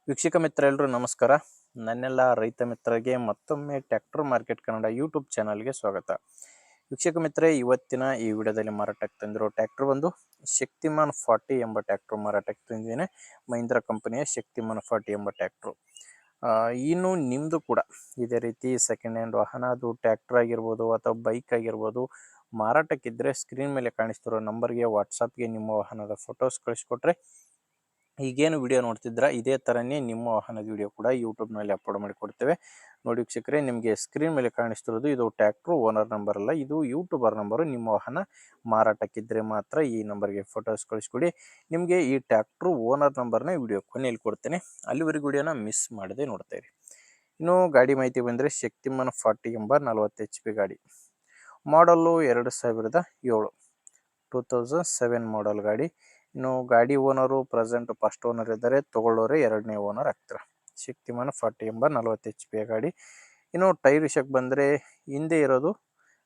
ವೀಕ್ಷಕ ಮಿತ್ರ ಎಲ್ಲರೂ ನಮಸ್ಕಾರ. ನನ್ನೆಲ್ಲ ರೈತ ಮಿತ್ರರಿಗೆ ಮತ್ತೊಮ್ಮೆ ಟ್ರ್ಯಾಕ್ಟರ್ ಮಾರ್ಕೆಟ್ ಕನ್ನಡ ಯೂಟ್ಯೂಬ್ ಚಾನಲ್ಗೆ ಸ್ವಾಗತ. ವೀಕ್ಷಕ ಮಿತ್ರ, ಇವತ್ತಿನ ಈ ವಿಡಿಯೋದಲ್ಲಿ ಮಾರಾಟಕ್ಕೆ ತಂದಿರೋ ಟ್ರ್ಯಾಕ್ಟರ್ ಬಂದು ಶಕ್ತಿಮಾನ್ 40 ಎಂಬ ಟ್ರ್ಯಾಕ್ಟರ್ ಮಾರಾಟಕ್ಕೆ ತಂದಿದ್ದೇನೆ. ಮಹೀಂದ್ರಾ ಕಂಪನಿಯ ಶಕ್ತಿಮಾನ್ 40 ಎಂಬ ಟ್ರ್ಯಾಕ್ಟರ್. ಇನ್ನು ನಿಮ್ಮದು ಕೂಡ ಇದೇ ರೀತಿ ಸೆಕೆಂಡ್ ಹ್ಯಾಂಡ್ ವಾಹನ, ಅದು ಟ್ರ್ಯಾಕ್ಟರ್ ಆಗಿರ್ಬೋದು ಅಥವಾ ಬೈಕ್ ಆಗಿರ್ಬೋದು, ಮಾರಾಟಕ್ಕಿದ್ದರೆ ಸ್ಕ್ರೀನ್ ಮೇಲೆ ಕಾಣಿಸ್ತಿರೋ ನಂಬರ್ಗೆ ವಾಟ್ಸಪ್ಗೆ ನಿಮ್ಮ ವಾಹನದ ಫೋಟೋಸ್ ಕಳಿಸ್ಕೊಟ್ರೆ ಈಗೇನು ವಿಡಿಯೋ ನೋಡ್ತಿದ್ರ ಇದೇ ಥರನೇ ನಿಮ್ಮ ವಾಹನದ ವಿಡಿಯೋ ಕೂಡ ಯೂಟ್ಯೂಬ್ನಲ್ಲಿ ಅಪ್ಲೋಡ್ ಮಾಡಿ ಕೊಡ್ತೇವೆ. ನೋಡಿ ವೀಕ್ಷಕರೇ, ನಿಮಗೆ ಸ್ಕ್ರೀನ್ ಮೇಲೆ ಕಾಣಿಸ್ತಿರೋದು ಇದು ಟ್ರ್ಯಾಕ್ಟ್ರು ಓನರ್ ನಂಬರ್ ಅಲ್ಲ, ಇದು ಯೂಟ್ಯೂಬರ್ ನಂಬರು. ನಿಮ್ಮ ವಾಹನ ಮಾರಾಟಕ್ಕಿದ್ದರೆ ಮಾತ್ರ ಈ ನಂಬರ್ಗೆ ಫೋಟೋಸ್ ಕಳಿಸ್ಕೊಡಿ. ನಿಮಗೆ ಈ ಟ್ರ್ಯಾಕ್ಟ್ರು ಓನರ್ ನಂಬರ್ನ ವಿಡಿಯೋ ಕೊನೆಯಲ್ಲಿ ಕೊಡ್ತೇನೆ, ಅಲ್ಲಿವರೆಗೂ ವಿಡಿಯೋನ ಮಿಸ್ ಮಾಡದೆ ನೋಡ್ತಾ ಇರಿ. ಇನ್ನು ಗಾಡಿ ಮಾಹಿತಿ ಬಂದರೆ ಶಕ್ತಿಮಾನ್ 40 ಎಂಬ 40 HP ಗಾಡಿ. ಮಾಡಲ್ಲು 2007, 2007 ಮಾಡಲ್ ಗಾಡಿ. ಇನ್ನು ಗಾಡಿ ಓನರು ಪ್ರೆಸೆಂಟ್ ಫಸ್ಟ್ ಓನರ್ ಇದ್ದಾರೆ, ತೊಗೊಳ್ಳೋರೆ ಎರಡನೇ ಓನರ್ ಆಗ್ತಾರೆ. ಶಕ್ತಿಮಾನ್ 40 ಎಂಬ 40 HP ಗಾಡಿ. ಇನ್ನು ಟೈರ್ ವಿಷಯಕ್ಕೆ ಬಂದರೆ ಹಿಂದೆ ಇರೋದು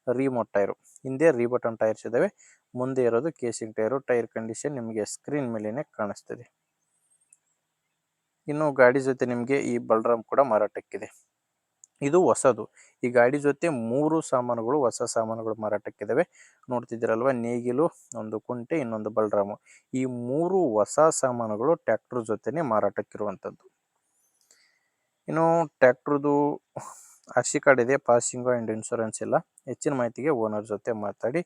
ರಿಮೋಟ್ ಟೈರು, ಹಿಂದೆ ರೀಬಟನ್ ಟೈರ್ಸ್ ಇದ್ದಾವೆ, ಮುಂದೆ ಇರೋದು ಕೇಸಿಂಗ್ ಟೈರು. ಟೈರ್ ಕಂಡೀಷನ್ ನಿಮಗೆ ಸ್ಕ್ರೀನ್ ಮೇಲೇ ಕಾಣಿಸ್ತದೆ. ಇನ್ನು ಗಾಡಿ ಜೊತೆ ನಿಮಗೆ ಈ ಬಲ್ರಾಮ್ ಕೂಡ ಮಾರಾಟಕ್ಕಿದೆ. ಇದು ಹೊಸದು. ಈ ಗಾಡಿ ಜೊತೆ 3 ಸಾಮಾನುಗಳು, ಹೊಸ ಸಾಮಾನುಗಳು ಮಾರಾಟಕ್ಕಿದ್ದಾವೆ. ನೋಡ್ತಿದ್ದೀರಲ್ವ, ನೇಗಿಲು, ಒಂದು ಕುಂಟೆ, ಇನ್ನೊಂದು ಬಲ್ರಾಮು. ಈ 3 ಹೊಸ ಸಾಮಾನುಗಳು ಟ್ರ್ಯಾಕ್ಟರ್ ಜೊತೆನೆ ಮಾರಾಟಕ್ಕಿರುವಂಥದ್ದು. ಇನ್ನು ಟ್ರ್ಯಾಕ್ಟ್ರದು RC ಕಾರ್ಡ್ ಇದೆ, ಪಾಸಿಂಗು ಆ್ಯಂಡ್ ಇನ್ಶೂರೆನ್ಸ್ ಇಲ್ಲ. ಹೆಚ್ಚಿನ ಮಾಹಿತಿಗೆ ಓನರ್ ಜೊತೆ ಮಾತಾಡಿ.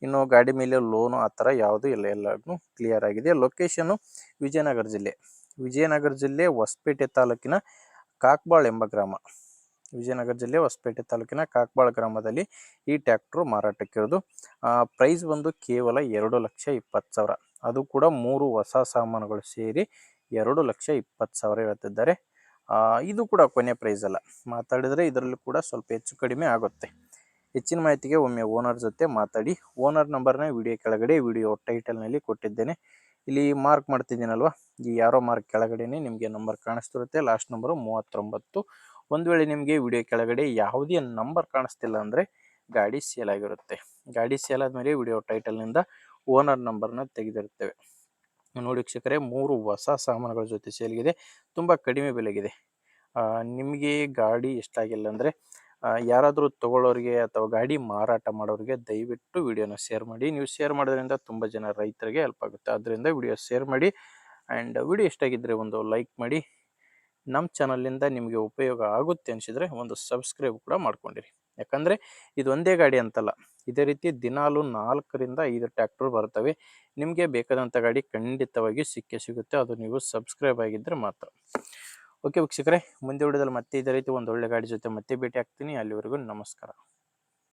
ಇನ್ನು ಗಾಡಿ ಮೇಲೆ ಲೋನು ಆ ಥರ ಯಾವುದೂ ಇಲ್ಲ, ಎಲ್ಲನೂ ಕ್ಲಿಯರ್ ಆಗಿದೆ. ಲೊಕೇಶನ್ನು ವಿಜಯನಗರ ಜಿಲ್ಲೆ ಹೊಸಪೇಟೆ ತಾಲೂಕಿನ ಕಾಕ್ಬಾಳ್ ಎಂಬ ಗ್ರಾಮ. ವಿಜಯನಗರ ಜಿಲ್ಲೆ ಹೊಸಪೇಟೆ ತಾಲೂಕಿನ ಕಾಕ್ಬಾಳ್ ಗ್ರಾಮದಲ್ಲಿ ಈ ಟ್ರ್ಯಾಕ್ಟ್ರು ಮಾರಾಟಕ್ಕಿರೋದು. ಪ್ರೈಸ್ ಬಂದು ಕೇವಲ 2,20,000. ಅದು ಕೂಡ 3 ಹೊಸ ಸಾಮಾನುಗಳು ಸೇರಿ 2,20,000 ಹೇಳ್ತಿದ್ದಾರೆ. ಇದು ಕೂಡ ಕೊನೆ ಪ್ರೈಸ್ ಅಲ್ಲ, ಮಾತಾಡಿದರೆ ಇದರಲ್ಲಿ ಕೂಡ ಸ್ವಲ್ಪ ಹೆಚ್ಚು ಕಡಿಮೆ ಆಗುತ್ತೆ. ಹೆಚ್ಚಿನ ಮಾಹಿತಿಗೆ ಒಮ್ಮೆ ಓನರ್ ಜೊತೆ ಮಾತಾಡಿ. ಓನರ್ ನಂಬರ್ನ ವಿಡಿಯೋ ಕೆಳಗಡೆ ವಿಡಿಯೋ ಟೈಟಲ್ನಲ್ಲಿ ಕೊಟ್ಟಿದ್ದೇನೆ. ಇಲ್ಲಿ ಮಾರ್ಕ್ ಮಾಡ್ತಿದ್ದೀನಲ್ವ, ಈ ಯಾರೋ ಮಾರ್ಕ್ ಕೆಳಗಡೆನೇ ನಿಮಗೆ ನಂಬರ್ ಕಾಣಿಸ್ತಿರುತ್ತೆ. Last number 39. ಒಂದು ವೇಳೆ ನಿಮಗೆ ವಿಡಿಯೋ ಕೆಳಗಡೆ ಯಾವುದೇ ನಂಬರ್ ಕಾಣಿಸ್ತಿಲ್ಲ ಅಂದರೆ ಗಾಡಿ ಸೇಲ್ ಆಗಿರುತ್ತೆ. ಗಾಡಿ ಸೇಲ್ ಆದಮೇಲೆ ವಿಡಿಯೋ ಟೈಟಲ್ನಿಂದ ಓನರ್ ನಂಬರ್ನ ತೆಗೆದಿರುತ್ತೇವೆ. ನೋಡಿ ವೀಕ್ಷಕರೇ, 3 ಹೊಸ ಸಾಮಾನುಗಳ ಜೊತೆ ಸೇಲ್ಗಿದೆ. ತುಂಬ ಕಡಿಮೆ ಬೆಲೆಗಿದೆ. ನಿಮಗೆ ಗಾಡಿ ಇಷ್ಟ ಆಗಿಲ್ಲ ಅಂದರೆ ಯಾರಾದರೂ ತೊಗೊಳ್ಳೋರಿಗೆ ಅಥವಾ ಗಾಡಿ ಮಾರಾಟ ಮಾಡೋರಿಗೆ ದಯವಿಟ್ಟು ವಿಡಿಯೋನ ಶೇರ್ ಮಾಡಿ. ನೀವು ಶೇರ್ ಮಾಡೋದ್ರಿಂದ ತುಂಬ ಜನ ರೈತರಿಗೆ ಹೆಲ್ಪ್ ಆಗುತ್ತೆ. ಆದ್ದರಿಂದ ವಿಡಿಯೋ ಶೇರ್ ಮಾಡಿ. ಆ್ಯಂಡ್ ವಿಡಿಯೋ ಇಷ್ಟ ಆಗಿದ್ದರೆ ಒಂದು ಲೈಕ್ ಮಾಡಿ. ನಮ್ಮ ಚಾನಲಿಂದ ನಿಮಗೆ ಉಪಯೋಗ ಆಗುತ್ತೆ ಅನಿಸಿದರೆ ಒಂದು ಸಬ್ಸ್ಕ್ರೈಬ್ ಕೂಡ ಮಾಡ್ಕೊಂಡಿರಿ. ಯಾಕಂದರೆ ಇದು ಒಂದೇ ಗಾಡಿ ಅಂತಲ್ಲ, ಇದೇ ರೀತಿ ದಿನಾಲು 4ರಿಂದ 5 ಟ್ರ್ಯಾಕ್ಟರ್ ಬರ್ತವೆ. ನಿಮಗೆ ಬೇಕಾದಂಥ ಗಾಡಿ ಖಂಡಿತವಾಗಿ ಸಿಗುತ್ತೆ, ಅದು ನೀವು ಸಬ್ಸ್ಕ್ರೈಬ್ ಆಗಿದ್ದರೆ ಮಾತ್ರ. ಓಕೆ ವೀಕ್ಷಕರೇ, ಮುಂದೆ ವಿಡಿಯೋದಲ್ಲಿ ಮತ್ತೆ ಇದೇ ರೀತಿ ಒಂದು ಒಳ್ಳೆ ಗಾಡಿ ಜೊತೆ ಮತ್ತೆ ಭೇಟಿ ಆಗ್ತೀನಿ. ಅಲ್ಲಿವರೆಗೂ ನಮಸ್ಕಾರ.